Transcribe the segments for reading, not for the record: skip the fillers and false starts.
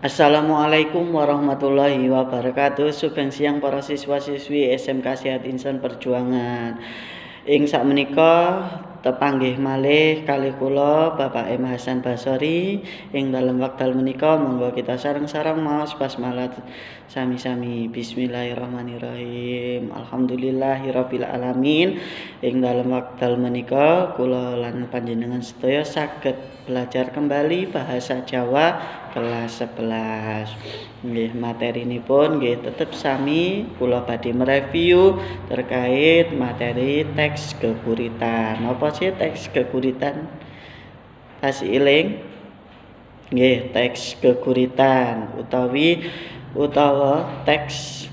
Assalamualaikum warahmatullahi wabarakatuh. Sugeng siang para siswa-siswi SMK Sehat Insan Perjuangan. Ing sakmenika tepanggih malih kalih kula Bapak M Hasan Basori. Ing dalem wekdal menika monggo kita sareng-sareng maos basmalah sami-sami. Bismillahirrahmanirrahim. Alhamdulillahirabbil alamin. Ing dalem wekdal menika kula lan panjenengan sedaya saged belajar kembali bahasa Jawa kelas 11. Nggih, materinipun nggih tetep sami kula badhe mereview terkait materi teks geguritan. Napa sih teks geguritan? Tasih eling? Nggih, teks geguritan utawa teks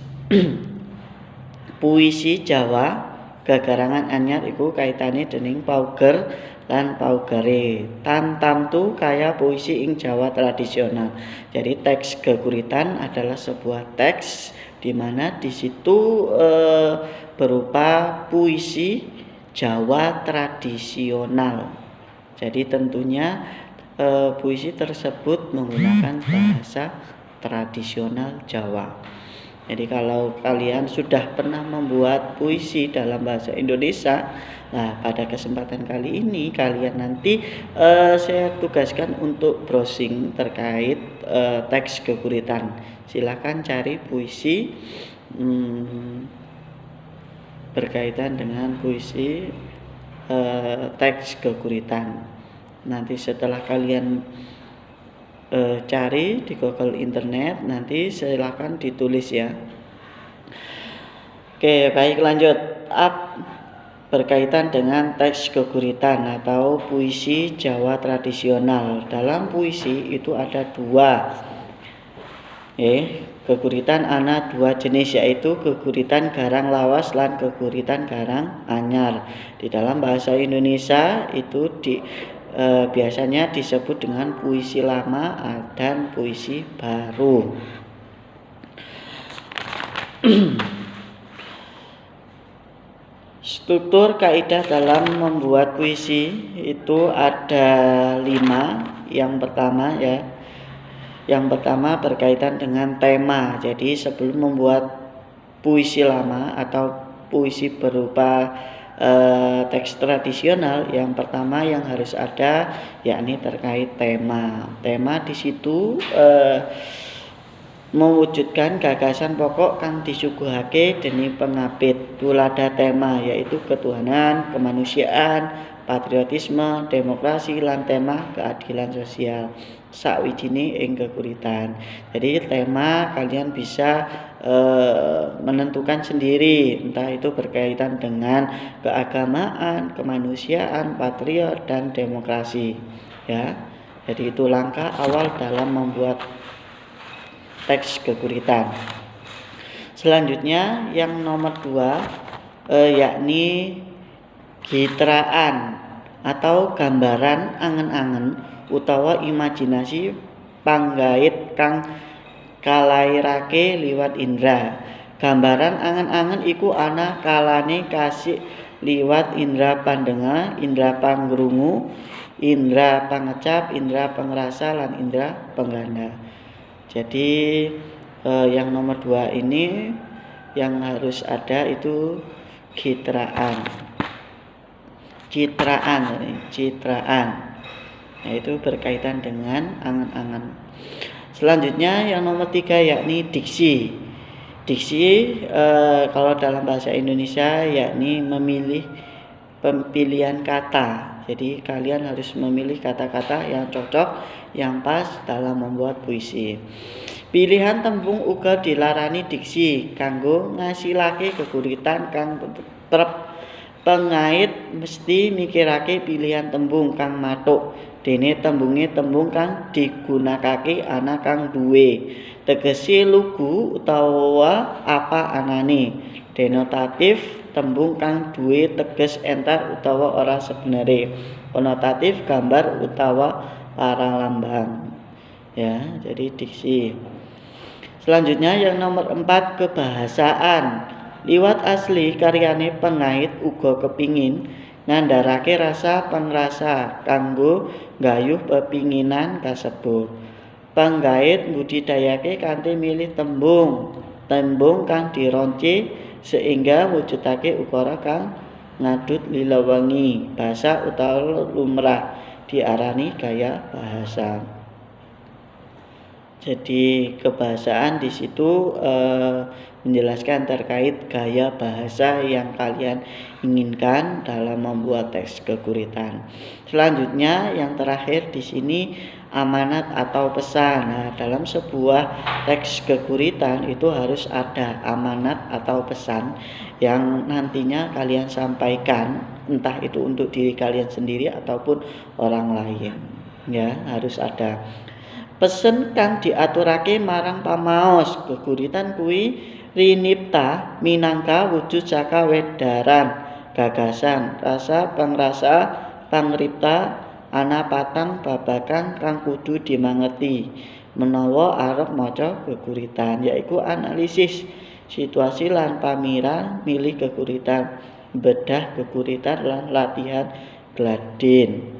puisi Jawa gagarangan anyar iku kaitane dening pauger lan paugere. Tamtu kaya puisi ing Jawa tradisional. Jadi teks geguritan adalah sebuah teks di mana di situ berupa puisi Jawa tradisional. Jadi tentunya puisi tersebut menggunakan bahasa tradisional Jawa. Jadi kalau kalian sudah pernah membuat puisi dalam bahasa Indonesia, nah pada kesempatan kali ini kalian nanti saya tugaskan untuk browsing terkait teks geguritan. Silakan cari puisi berkaitan dengan puisi teks geguritan. Nanti setelah kalian cari di Google Internet, nanti silakan ditulis ya. Oke, baik, lanjut. Berkaitan dengan teks geguritan atau puisi Jawa tradisional. Dalam puisi itu ada dua. Geguritan ana dua jenis, yaitu geguritan garang lawas lan geguritan garang anyar. Di dalam bahasa Indonesia itu biasanya disebut dengan puisi lama dan puisi baru. Struktur kaidah dalam membuat puisi itu ada 5. Yang pertama berkaitan dengan tema. Jadi sebelum membuat puisi lama atau puisi berupa teks tradisional, yang pertama yang harus ada yakni terkait tema. Tema di situ mewujudkan gagasan pokok kang disuguhake dening pengabit. Tulada tema yaitu ketuhanan, kemanusiaan, patriotisme, demokrasi lan tema keadilan sosial. Sawijine ing geguritan. Jadi tema kalian bisa menentukan sendiri, entah itu berkaitan dengan keagamaan, kemanusiaan, patriot dan demokrasi ya. Jadi itu langkah awal dalam membuat teks geguritan. Selanjutnya yang nomor 2 yakni gitraan atau gambaran angen-angen utawa imajinasi panggait kang kalairake liwat indra. Gambaran angen-angen iku ana kalane kasih liwat indra pandenga, indra pangrungu, indra pangecap, indra pengrasa lan indra pengganda. Jadi yang nomor 2 ini yang harus ada itu citraan. Yaitu berkaitan dengan angen-angen. Selanjutnya yang nomor 3 yakni diksi. Diksi kalau dalam bahasa Indonesia yakni memilih pemilihan kata. Jadi kalian harus memilih kata-kata yang cocok, yang pas dalam membuat puisi. Pilihan tembung uga dilarani diksi kanggo ngasilake geguritan kang trep. Pengait mesti mikirake pilihan tembung kang mathuk. Dene tembung kang digunakake ana kang duwe tegese lugu utawa apa anane. Denotatif tembung kang duwe teges entar utawa ora sebenere. Konotatif gambar utawa paralambang. Ya, jadi diksi. Selanjutnya yang nomor 4 kebahasaan. Liwat asli karyane pengait uga kepingin ngandharake rasa pengrasa kanggo nggayuh pepinginan kasebut. Panggait mbudidayake kanthi milih tembung kang dironci sehingga wujudake ukara kang ngadut lila-wengi. Basa utawa lumrah diarani gaya bahasa. Jadi kebahasaan di situ menjelaskan terkait gaya bahasa yang kalian inginkan dalam membuat teks keguritan. Selanjutnya yang terakhir di sini amanat atau pesan. Nah, dalam sebuah teks keguritan itu harus ada amanat atau pesan yang nantinya kalian sampaikan, entah itu untuk diri kalian sendiri ataupun orang lain. Ya, harus ada pesen kang diaturake marang pamaos. Geguritan kuwi rinipta minangka wujud saka wedaran gagasan rasa pangrasa pangripta ana patang babagan kang kudu dimangerti menawa arep maca geguritan, yaiku analisis situasi lan pamiran milih geguritan, bedah geguritan lan latihan gladin.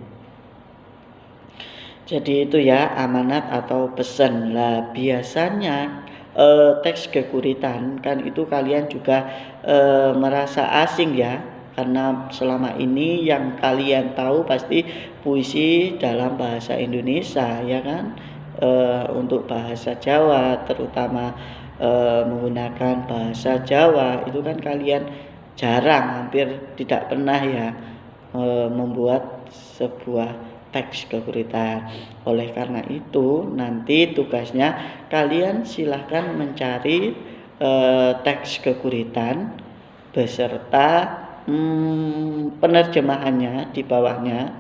Jadi itu ya amanat atau pesan. Lah biasanya teks geguritan kan itu kalian juga merasa asing ya, karena selama ini yang kalian tahu pasti puisi dalam bahasa Indonesia ya kan. Untuk bahasa Jawa terutama menggunakan bahasa Jawa itu kan kalian jarang, hampir tidak pernah ya membuat sebuah teks keguritan. Oleh karena itu nanti tugasnya kalian silahkan mencari teks keguritan beserta penerjemahannya di bawahnya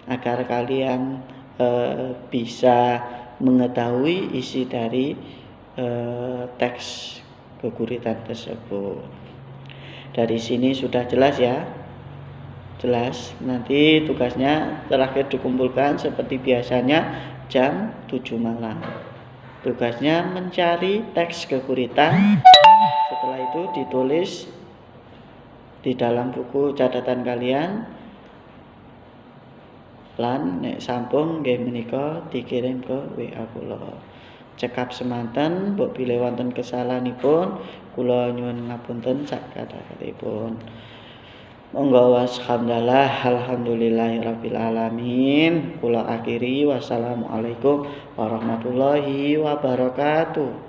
agar kalian bisa mengetahui isi dari teks keguritan tersebut. Dari sini sudah jelas ya? Jelas. Nanti tugasnya terakhir dikumpulkan seperti biasanya jam 7 malam. Tugasnya mencari teks keguritan. Setelah itu ditulis di dalam buku catatan kalian. Lan nek sampung nggih menika dikirim ke WA kula. Cekap semanten mbok bilih wonten kesalahanipun kula nyuwun ngapunten sak kathah-kathahipun. Monggo alhamdulillahirabbil alamin. Kula akhiri wassalamualaikum warahmatullahi wabarakatuh.